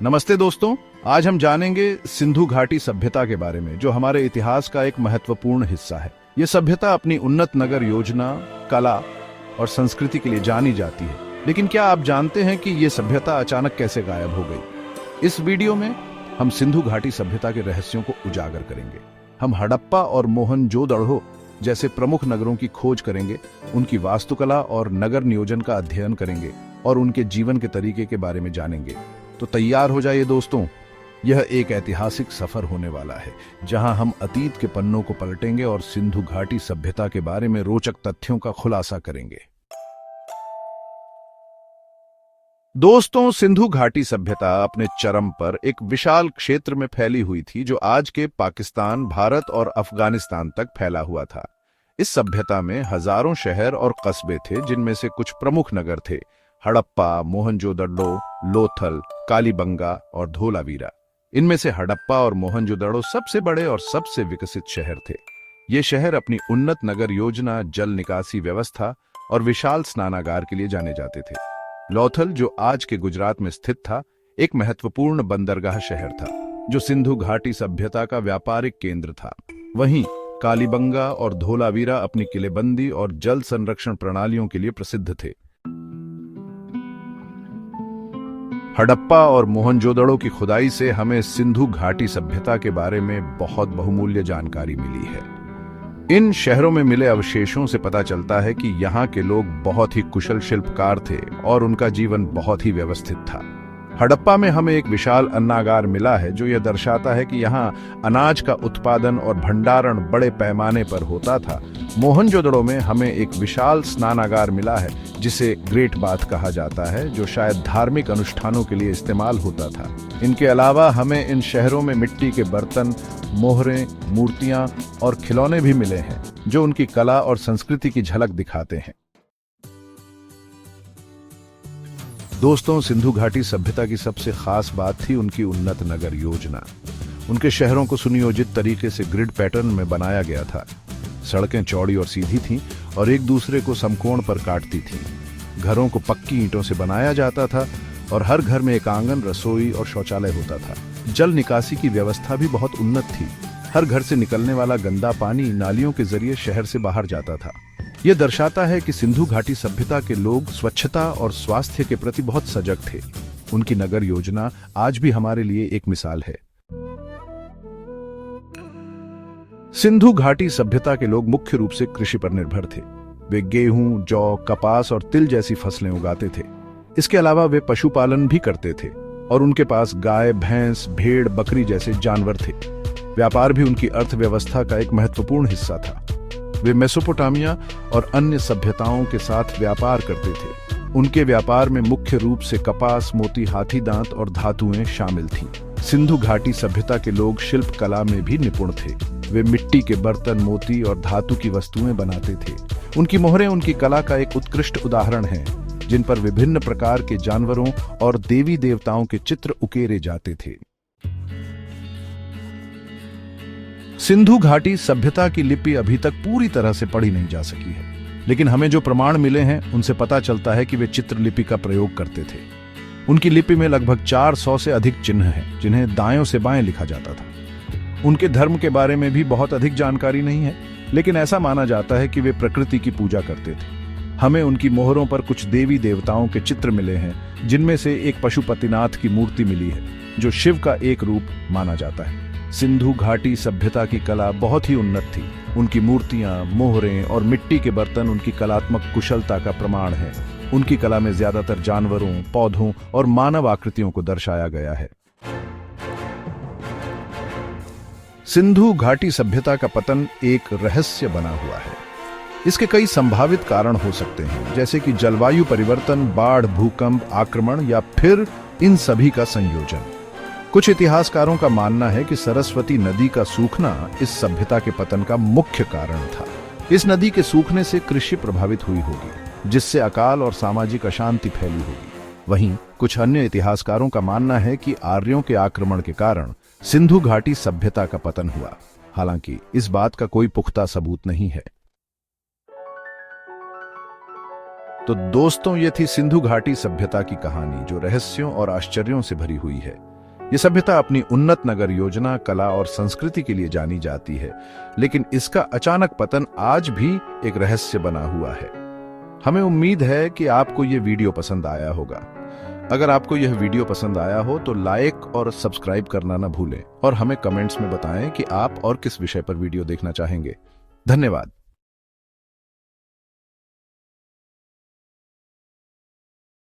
नमस्ते दोस्तों, आज हम जानेंगे सिंधु घाटी सभ्यता के बारे में, जो हमारे इतिहास का एक महत्वपूर्ण हिस्सा है। यह सभ्यता अपनी उन्नत नगर योजना, कला और संस्कृति के लिए जानी जाती है। लेकिन क्या आप जानते हैं कि यह सभ्यता अचानक कैसे गायब हो गई? इस वीडियो में हम सिंधु घाटी सभ्यता के रहस्यों को उजागर करेंगे। हम हड़प्पा और मोहनजोदड़ो जैसे प्रमुख नगरों की खोज करेंगे, उनकी वास्तुकला और नगर नियोजन का अध्ययन करेंगे और उनके जीवन के तरीके के बारे में जानेंगे। तो तैयार हो जाइए दोस्तों, यह एक ऐतिहासिक सफर होने वाला है जहां हम अतीत के पन्नों को पलटेंगे और सिंधु घाटी सभ्यता के बारे में रोचक तथ्यों का खुलासा करेंगे। दोस्तों, सिंधु घाटी सभ्यता अपने चरम पर एक विशाल क्षेत्र में फैली हुई थी, जो आज के पाकिस्तान, भारत और अफगानिस्तान तक फैला हुआ था। इस सभ्यता में हजारों शहर और कस्बे थे, जिनमें से कुछ प्रमुख नगर थे: हड़प्पा, मोहनजोदड़ो, लोथल, कालीबंगा और धोलावीरा। इनमें से हड़प्पा और मोहनजोदड़ो सबसे बड़े और सबसे विकसित शहर थे। ये शहर अपनी उन्नत नगर योजना, जल निकासी व्यवस्था और विशाल स्नानागार के लिए जाने जाते थे। लोथल, जो आज के गुजरात में स्थित था, एक महत्वपूर्ण बंदरगाह शहर था, जो सिंधु घाटी सभ्यता का व्यापारिक केंद्र था। वहीं कालीबंगा और धोलावीरा अपनी किलेबंदी और जल संरक्षण प्रणालियों के लिए प्रसिद्ध थे। हड़प्पा और मोहनजोदड़ो की खुदाई से हमें सिंधु घाटी सभ्यता के बारे में बहुत बहुमूल्य जानकारी मिली है। इन शहरों में मिले अवशेषों से पता चलता है कि यहाँ के लोग बहुत ही कुशल शिल्पकार थे और उनका जीवन बहुत ही व्यवस्थित था। हड़प्पा में हमें एक विशाल अन्नागार मिला है, जो यह दर्शाता है कि यहाँ अनाज का उत्पादन और भंडारण बड़े पैमाने पर होता था। मोहनजोदड़ो में हमें एक विशाल स्नानागार मिला है, जिसे ग्रेट बाथ कहा जाता है, जो शायद धार्मिक अनुष्ठानों के लिए इस्तेमाल होता था। इनके अलावा हमें इन शहरों में मिट्टी के बर्तन, मोहरें, मूर्तियां और खिलौने भी मिले हैं, जो उनकी कला और संस्कृति की झलक दिखाते हैं। दोस्तों, सिंधु घाटी सभ्यता की सबसे खास बात थी उनकी उन्नत नगर योजना। उनके शहरों को सुनियोजित तरीके से ग्रिड पैटर्न में बनाया गया था। सड़कें चौड़ी और सीधी थीं और एक दूसरे को समकोण पर काटती थीं। घरों को पक्की ईंटों से बनाया जाता था और हर घर में एक आंगन, रसोई और शौचालय होता था। जल निकासी की व्यवस्था भी बहुत उन्नत थी। हर घर से निकलने वाला गंदा पानी नालियों के जरिए शहर से बाहर जाता था। यह दर्शाता है कि सिंधु घाटी सभ्यता के लोग स्वच्छता और स्वास्थ्य के प्रति बहुत सजग थे। उनकी नगर योजना आज भी हमारे लिए एक मिसाल है। सिंधु घाटी सभ्यता के लोग मुख्य रूप से कृषि पर निर्भर थे। वे गेहूं, जौ, कपास और तिल जैसी फसलें उगाते थे। इसके अलावा वे पशुपालन भी करते थे और उनके पास गाय, भैंस, भेड़, बकरी जैसे जानवर थे। व्यापार भी उनकी अर्थव्यवस्था का एक महत्वपूर्ण हिस्सा था। वे मेसोपोटामिया और अन्य सभ्यताओं के साथ व्यापार करते थे। उनके व्यापार में मुख्य रूप से कपास, मोती, हाथी दांत और धातुएं शामिल थीं। सिंधु घाटी सभ्यता के लोग शिल्प कला में भी निपुण थे। वे मिट्टी के बर्तन, मोती और धातु की वस्तुएं बनाते थे। उनकी मोहरें उनकी कला का एक उत्कृष्ट उदाहरण हैं, जिन पर विभिन्न प्रकार के जानवरों और देवी देवताओं के चित्र उकेरे जाते थे। सिंधु घाटी सभ्यता की लिपि अभी तक पूरी तरह से पढ़ी नहीं जा सकी है, लेकिन हमें जो प्रमाण मिले हैं उनसे पता चलता है कि वे चित्रलिपि का प्रयोग करते थे। उनकी लिपि में लगभग 400 से अधिक चिन्ह हैं, जिन्हें दाएं से बाएं लिखा जाता था। उनके धर्म के बारे में भी बहुत अधिक जानकारी नहीं है, लेकिन ऐसा माना जाता है कि वे प्रकृति की पूजा करते थे। हमें उनकी मोहरों पर कुछ देवी देवताओं के चित्र मिले हैं, जिनमें से एक पशुपतिनाथ की मूर्ति मिली है, जो शिव का एक रूप माना जाता है। सिंधु घाटी सभ्यता की कला बहुत ही उन्नत थी। उनकी मूर्तियां, मोहरें और मिट्टी के बर्तन उनकी कलात्मक कुशलता का प्रमाण है। उनकी कला में ज्यादातर जानवरों, पौधों और मानव आकृतियों को दर्शाया गया है। सिंधु घाटी सभ्यता का पतन एक रहस्य बना हुआ है। इसके कई संभावित कारण हो सकते हैं, जैसे कि जलवायु परिवर्तन, बाढ़, भूकंप, आक्रमण या फिर इन सभी का संयोजन। कुछ इतिहासकारों का मानना है कि सरस्वती नदी का सूखना इस सभ्यता के पतन का मुख्य कारण था। इस नदी के सूखने से कृषि प्रभावित हुई होगी, जिससे अकाल और सामाजिक अशांति फैली होगी। वहीं कुछ अन्य इतिहासकारों का मानना है कि आर्यों के आक्रमण के कारण सिंधु घाटी सभ्यता का पतन हुआ। हालांकि इस बात का कोई पुख्ता सबूत नहीं है। तो दोस्तों, ये थी सिंधु घाटी सभ्यता की कहानी, जो रहस्यों और आश्चर्यों से भरी हुई है। ये सभ्यता अपनी उन्नत नगर योजना, कला और संस्कृति के लिए जानी जाती है, लेकिन इसका अचानक पतन आज भी एक रहस्य बना हुआ है। हमें उम्मीद है कि आपको ये वीडियो पसंद आया होगा। अगर आपको यह वीडियो पसंद आया हो तो लाइक और सब्सक्राइब करना न भूलें और हमें कमेंट्स में बताएं कि आप और किस विषय पर वीडियो देखना चाहेंगे। धन्यवाद।